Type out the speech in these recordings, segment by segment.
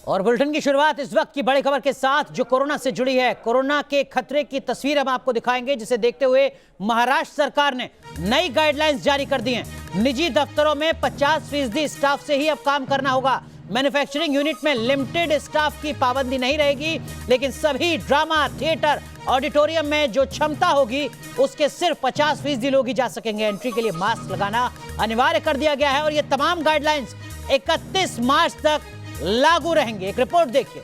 और बुलेटिन की शुरुआत इस वक्त की बड़ी खबर के साथ जो कोरोना से जुड़ी है। कोरोना के खतरे की तस्वीर हम आपको दिखाएंगे, जिसे देखते हुए महाराष्ट्र सरकार ने नई गाइडलाइंस जारी कर दी हैं। निजी दफ्तरों में 50% स्टाफ से ही अब काम करना होगा। मैन्युफैक्चरिंग यूनिट में लिमिटेड स्टाफ की पाबंदी नहीं रहेगी, लेकिन सभी ड्रामा, थिएटर, ऑडिटोरियम में जो क्षमता होगी उसके सिर्फ 50% लोग ही जा सकेंगे। एंट्री के लिए मास्क लगाना अनिवार्य कर दिया गया है और ये तमाम गाइडलाइंस 31 मार्च तक लागू रहेंगे। एक रिपोर्ट देखिए।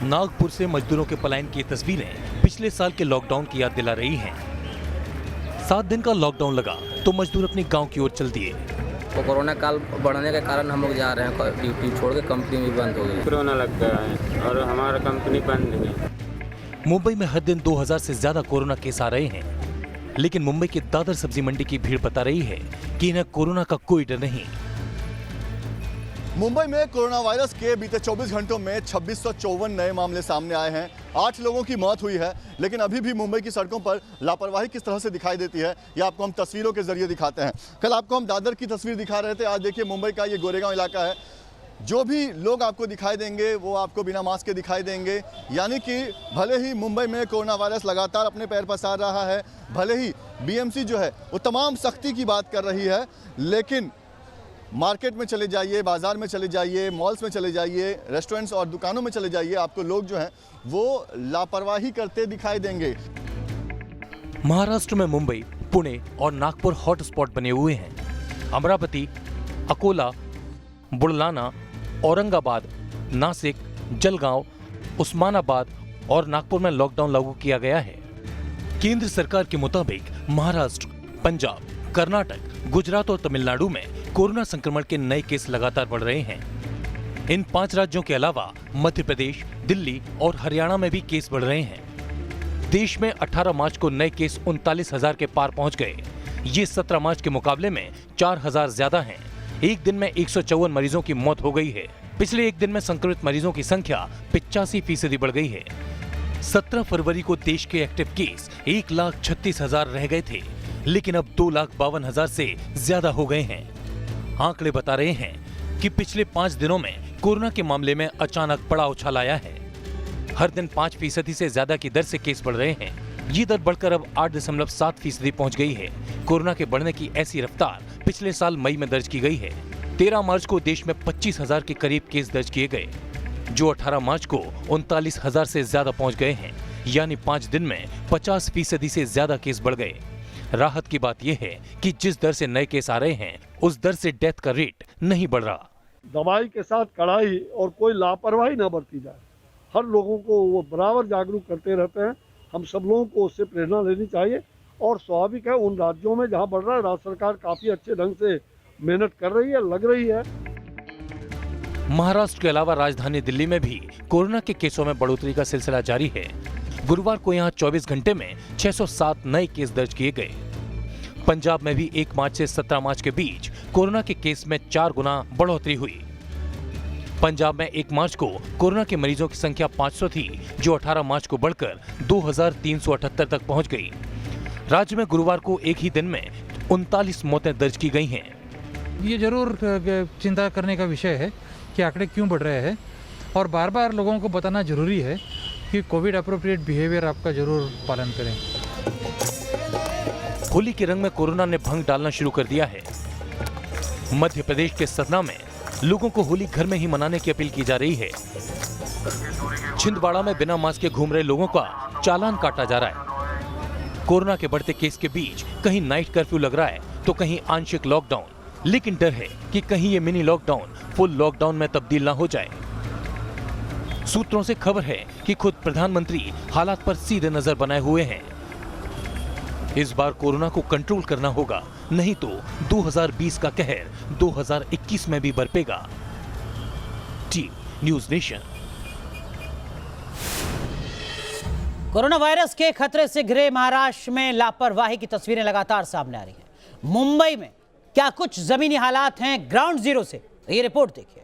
नागपुर से मजदूरों के पलायन की तस्वीरें पिछले साल के लॉकडाउन की याद दिला रही हैं। 7 दिन का लॉकडाउन लगा तो मजदूर अपने गांव की ओर चल दिए। तो कोरोना काल बढ़ने के कारण हम लोग जा रहे हैं, ड्यूटी छोड़ के कंपनी भी बंद हो गई। कोरोना लग गया है और हमारा कंपनी बंद है। मुंबई में हर दिन 2000 से ज्यादा कोरोना केस आ रहे हैं, लेकिन मुंबई की दादर सब्जी मंडी की भीड़ बता रही है कि इन्हें कोरोना का कोई डर नहीं। मुंबई में कोरोना वायरस के बीते 24 घंटों में 2654 नए मामले सामने आए हैं। 8 लोगों की मौत हुई है, लेकिन अभी भी मुंबई की सड़कों पर लापरवाही किस तरह से दिखाई देती है, ये आपको हम तस्वीरों के जरिए दिखाते हैं। कल आपको हम दादर की तस्वीर दिखा रहे थे, आज देखिए मुंबई का ये गोरेगांव इलाका है। जो भी लोग आपको दिखाई देंगे वो आपको बिना मास्क के दिखाई देंगे। यानी कि भले ही मुंबई में कोरोना वायरस लगातार अपने पैर पसार रहा है, भले ही बीएमसी जो है वो तमाम सख्ती की बात कर रही है, लेकिन मार्केट में चले जाइए, बाजार में चले जाइए, मॉल्स में चले जाइए, रेस्टोरेंट्स और दुकानों में चले जाइए, आपको लोग जो हैं वो लापरवाही करते दिखाई देंगे। महाराष्ट्र में मुंबई, पुणे और नागपुर हॉटस्पॉट बने हुए हैं। अमरावती, अकोला, बुलढाना, औरंगाबाद, नासिक, जलगांव, उस्मानाबाद और नागपुर में लॉकडाउन लागू किया गया है। केंद्र सरकार के मुताबिक महाराष्ट्र, पंजाब, कर्नाटक, गुजरात और तमिलनाडु में कोरोना संक्रमण के नए केस लगातार बढ़ रहे हैं। इन 5 राज्यों के अलावा मध्य प्रदेश, दिल्ली और हरियाणा में भी केस बढ़ रहे हैं। देश में 18 मार्च को नए केस 39,000 के पार पहुंच गए। ये 17 मार्च के मुकाबले में 4,000 ज्यादा हैं। एक दिन में 154 मरीजों की मौत हो गई है। पिछले एक दिन में संक्रमित मरीजों की संख्या 85% बढ़ गई है। 17 फरवरी को देश के एक्टिव केस 1,36,000 रह गए थे, लेकिन अब 2,52,000 से ज्यादा हो गए हैं। आंकड़े बता रहे हैं कि पिछले 5 दिनों में कोरोना के मामले में अचानक बड़ा उछाल आया है। हर दिन 5% से ज्यादा की दर से केस बढ़ रहे हैं। ये दर बढ़कर अब 8.7% पहुंच गई है। कोरोना के बढ़ने की ऐसी रफ्तार पिछले साल मई में दर्ज की गई है। 13 मार्च को देश में 25,000 के करीब केस दर्ज किए गए, जो 18 मार्च को 39,000 से ज्यादा पहुंच गए हैं। यानी 5 दिन में 50% से ज्यादा केस बढ़ गए। राहत की बात यह है कि जिस दर से नए केस आ रहे हैं, उस दर से डेथ का रेट नहीं बढ़ रहा। दवाई के साथ कड़ाई और कोई लापरवाही ना बरती जाए। हर लोगों को वो बराबर जागरूक करते रहते हैं। हम सब लोगों को उससे प्रेरणा लेनी चाहिए और स्वाभाविक है उन राज्यों में जहां बढ़ रहा है, राज्य सरकार काफी अच्छे ढंग से मेहनत कर रही है, लग रही है। महाराष्ट्र के अलावा राजधानी दिल्ली में भी कोरोना के केसों में बढ़ोतरी का सिलसिला जारी है। गुरुवार को यहां 24 घंटे में 607 नए केस दर्ज किए गए। पंजाब में भी 1 मार्च से 17 मार्च के बीच कोरोना के केस में 4 गुना बढ़ोतरी हुई। पंजाब में 1 मार्च को कोरोना के मरीजों की संख्या 500 थी, जो 18 मार्च को बढ़कर 2,378 तक पहुंच गई। राज्य में गुरुवार को एक ही दिन में 39 मौतें दर्ज की गई हैं। ये जरूर चिंता करने का विषय है कि आंकड़े क्यों बढ़ रहे हैं, और बार बार लोगों को बताना जरूरी है कि कोविड अप्रोप्रिएट बिहेवियर आपका जरूर पालन करें। होली के रंग में कोरोना ने भंग डालना शुरू कर दिया है। मध्य प्रदेश के सतना में लोगों को होली घर में ही मनाने की अपील की जा रही है। छिंदवाड़ा में बिना मास्क के घूम रहे लोगों का चालान काटा जा रहा है। कोरोना के बढ़ते केस के बीच कहीं नाइट कर्फ्यू लग रहा है तो कहीं आंशिक लॉकडाउन, लेकिन डर है कि कहीं ये मिनी लॉकडाउन फुल लॉकडाउन में तब्दील ना हो जाए। सूत्रों से खबर है कि खुद प्रधानमंत्री हालात पर सीधे नजर बनाए हुए हैं। इस बार कोरोना को कंट्रोल करना होगा, नहीं तो 2020 का कहर 2021 में भी बरपेगा। Team news nation. Corona virus के खतरे से घिरे महाराष्ट्र में लापरवाही की तस्वीरें लगातार सामने आ रही हैं। मुंबई में क्या कुछ जमीनी हालात हैं ग्राउंड जीरो से, ये रिपोर्ट देखिए।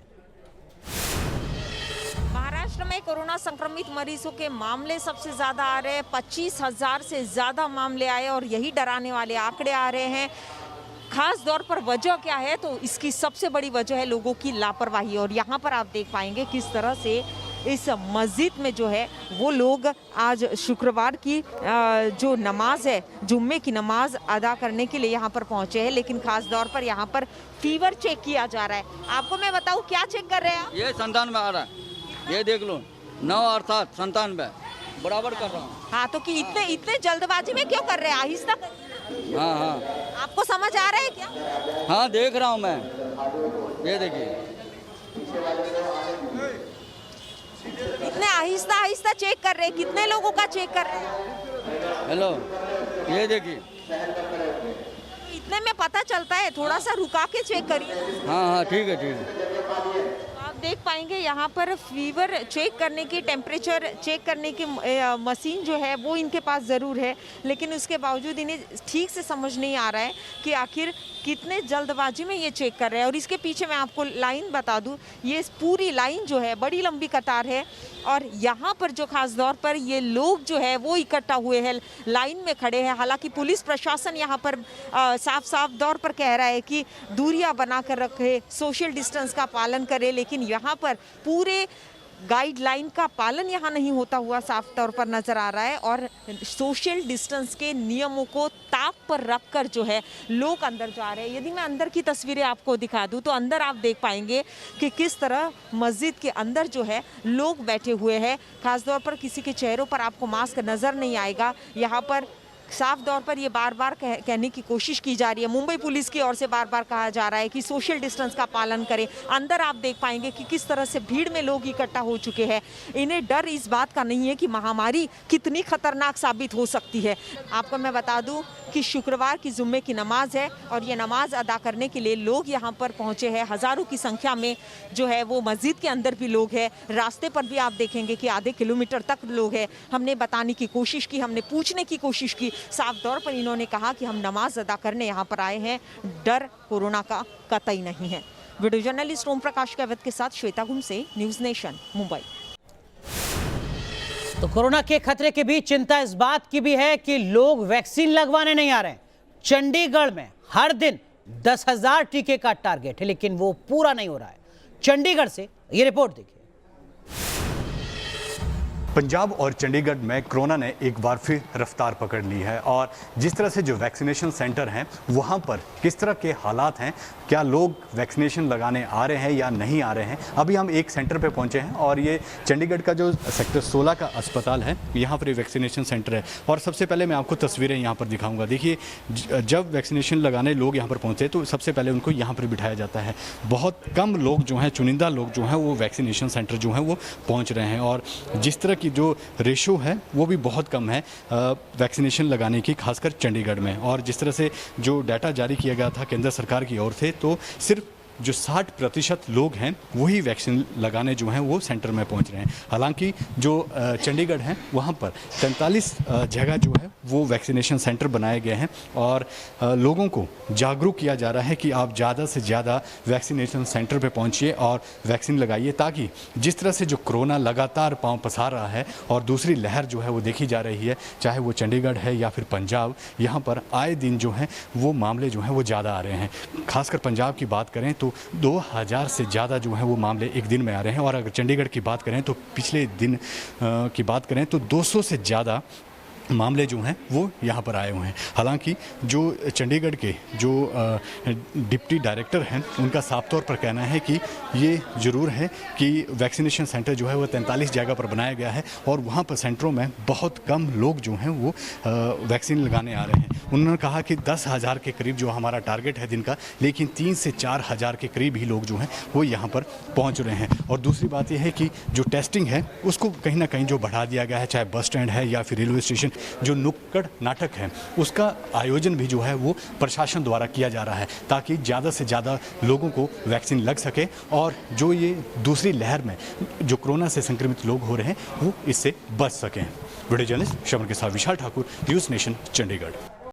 महाराष्ट्र में कोरोना संक्रमित मरीजों के मामले सबसे ज्यादा आ रहे हैं। 25,000 से ज्यादा मामले आए और यही डराने वाले आंकड़े आ रहे हैं। खास तौर पर वजह क्या है, तो इसकी सबसे बड़ी वजह है लोगों की लापरवाही। और यहाँ पर आप देख पाएंगे किस तरह से इस मस्जिद में जो है वो लोग आज शुक्रवार की जो नमाज है, जुम्मे की नमाज अदा करने के लिए यहाँ पर पहुँचे हैं। लेकिन खास तौर पर यहाँ पर फीवर चेक किया जा रहा है। आपको मैं बताऊँ क्या चेक कर रहे हैं आप? ये 97 आ रहा है, ये देख लो, 9 अर्थात 97 बराबर कर रहा हूँ। हाँ, तो कि इतने जल्दबाजी में क्यों कर रहे हैं? आहिस्ता। हाँ हाँ, आपको समझ आ रहा है क्या? हाँ देख रहा हूँ मैं, ये देखिए। इतने आहिस्ता आहिस्ता चेक कर रहे हैं, कितने लोगों का चेक कर रहे हैं? हेलो, ये देखिए। इतने में पता चलता है, थोड़ा सा रुका के चेक करिए। हाँ हाँ ठीक है ठीक है। आप देख पाएंगे यहाँ पर फीवर चेक करने की, टेम्परेचर चेक करने की मशीन जो है वो इनके पास ज़रूर है, लेकिन उसके बावजूद इन्हें ठीक से समझ नहीं आ रहा है कि आखिर कितने जल्दबाजी में ये चेक कर रहे हैं। और इसके पीछे मैं आपको लाइन बता दूँ, ये पूरी लाइन जो है बड़ी लंबी कतार है और यहाँ पर जो खास तौर पर ये लोग जो है वो इकट्ठा हुए हैं, लाइन में खड़े हैं। हालांकि पुलिस प्रशासन यहाँ पर साफ साफ तौर पर कह रहा है कि दूरियां बना कर रखे, सोशल डिस्टेंस का पालन करें, लेकिन यहाँ पर पूरे गाइडलाइन का पालन यहाँ नहीं होता हुआ साफ तौर पर नजर आ रहा है। और सोशल डिस्टेंस के नियमों को ताक पर रखकर जो है लोग अंदर जा रहे हैं। यदि मैं अंदर की तस्वीरें आपको दिखा दूं तो अंदर आप देख पाएंगे कि किस तरह मस्जिद के अंदर जो है लोग बैठे हुए हैं। खासतौर पर किसी के चेहरों पर आपको मास्क नजर नहीं आएगा। यहाँ पर साफ तौर पर ये बार बार कहने की कोशिश की जा रही है, मुंबई पुलिस की ओर से बार बार कहा जा रहा है कि सोशल डिस्टेंस का पालन करें। अंदर आप देख पाएंगे कि किस तरह से भीड़ में लोग इकट्ठा हो चुके हैं। इन्हें डर इस बात का नहीं है कि महामारी कितनी खतरनाक साबित हो सकती है। आपको मैं बता दूं कि शुक्रवार की जुम्मे की नमाज है और ये नमाज अदा करने के लिए लोग यहाँ पर पहुँचे हैं। हज़ारों की संख्या में जो है वो मस्जिद के अंदर भी लोग हैं, रास्ते पर भी आप देखेंगे कि आधे किलोमीटर तक लोग हैं। हमने बताने की कोशिश की, हमने पूछने की कोशिश की। साफ तौर पर इन्होंने कहा कि हम नमाज अदा करने यहाँ पर आए हैं, डर कोरोना का कतई नहीं है। वीडियो जर्नलिस्ट ओम प्रकाश कैवत के साथ श्वेता गुमसे, न्यूज़ नेशन, मुंबई। तो कोरोना के खतरे के बीच चिंता इस बात की भी है कि लोग वैक्सीन लगवाने नहीं आ रहे हैं। चंडीगढ़ में हर दिन 10,000 टीके का टारगेट है, लेकिन वो पूरा नहीं हो रहा है। चंडीगढ़ से ये रिपोर्ट देखिए। पंजाब और चंडीगढ़ में कोरोना ने एक बार फिर रफ्तार पकड़ ली है और जिस तरह से जो वैक्सीनेशन सेंटर हैं वहाँ पर किस तरह के हालात हैं, क्या लोग वैक्सीनेशन लगाने आ रहे हैं या नहीं आ रहे हैं। अभी हम एक सेंटर पे पहुँचे हैं और ये चंडीगढ़ का जो सेक्टर 16 का अस्पताल है, यहाँ पर ये वैक्सीनेशन सेंटर है। और सबसे पहले मैं आपको तस्वीरें यहाँ पर दिखाऊँगा। देखिए, जब वैक्सीनेशन लगाने लोग यहाँ पर पहुँचे तो सबसे पहले उनको यहाँ पर बिठाया जाता है। बहुत कम लोग जो हैं, चुनिंदा लोग जो हैं वो वैक्सीनेशन सेंटर जो हैं वो पहुँच रहे हैं और जिस तरह की जो रेशो है वो भी बहुत कम है वैक्सीनेशन लगाने की, खासकर चंडीगढ़ में। और जिस तरह से जो डाटा जारी किया गया था केंद्र सरकार की ओर से, तो सिर्फ जो 60% लोग हैं वही वैक्सीन लगाने जो हैं वो सेंटर में पहुंच रहे हैं। हालांकि जो चंडीगढ़ है वहाँ पर 43 जगह जो है वो वैक्सीनेशन सेंटर बनाए गए हैं और लोगों को जागरूक किया जा रहा है कि आप ज़्यादा से ज़्यादा वैक्सीनेशन सेंटर पे पहुंचिए और वैक्सीन लगाइए, ताकि जिस तरह से जो कोरोना लगातार पांव पसार रहा है और दूसरी लहर जो है वो देखी जा रही है, चाहे वो चंडीगढ़ है या फिर पंजाब, यहाँ पर आए दिन जो है वो मामले जो हैं वो ज़्यादा आ रहे हैं। खासकर पंजाब की बात करें तो 2000 से ज़्यादा जो है वो मामले एक दिन में आ रहे हैं और अगर चंडीगढ़ की बात करें तो पिछले दिन की बात करें तो 200 से ज़्यादा मामले जो हैं वो यहाँ पर आए हुए हैं। हालांकि जो चंडीगढ़ के जो डिप्टी डायरेक्टर हैं उनका साफ तौर पर कहना है कि ये ज़रूर है कि वैक्सीनेशन सेंटर जो है वो 43 जगह पर बनाया गया है और वहाँ पर सेंटरों में बहुत कम लोग जो हैं वो वैक्सीन लगाने आ रहे हैं। उन्होंने कहा कि 10,000 के करीब जो हमारा टारगेट है दिन का, लेकिन 3 से 4,000 के करीब ही लोग जो हैं वो यहाँ पर पहुँच रहे हैं। और दूसरी बात यह है कि जो टेस्टिंग है उसको कहीं ना कहीं जो बढ़ा दिया गया है, चाहे बस स्टैंड है या फिर रेलवे स्टेशन, जो नुक्कड़ नाटक है उसका आयोजन भी जो है वो प्रशासन द्वारा किया जा रहा है, ताकि ज़्यादा से ज़्यादा लोगों को वैक्सीन लग सके और जो ये दूसरी लहर में जो कोरोना से संक्रमित लोग हो रहे हैं वो इससे बच सकें। वीडियो जर्नलिस्ट श्रवण के साथ विशाल ठाकुर, न्यूज़ नेशन, चंडीगढ़।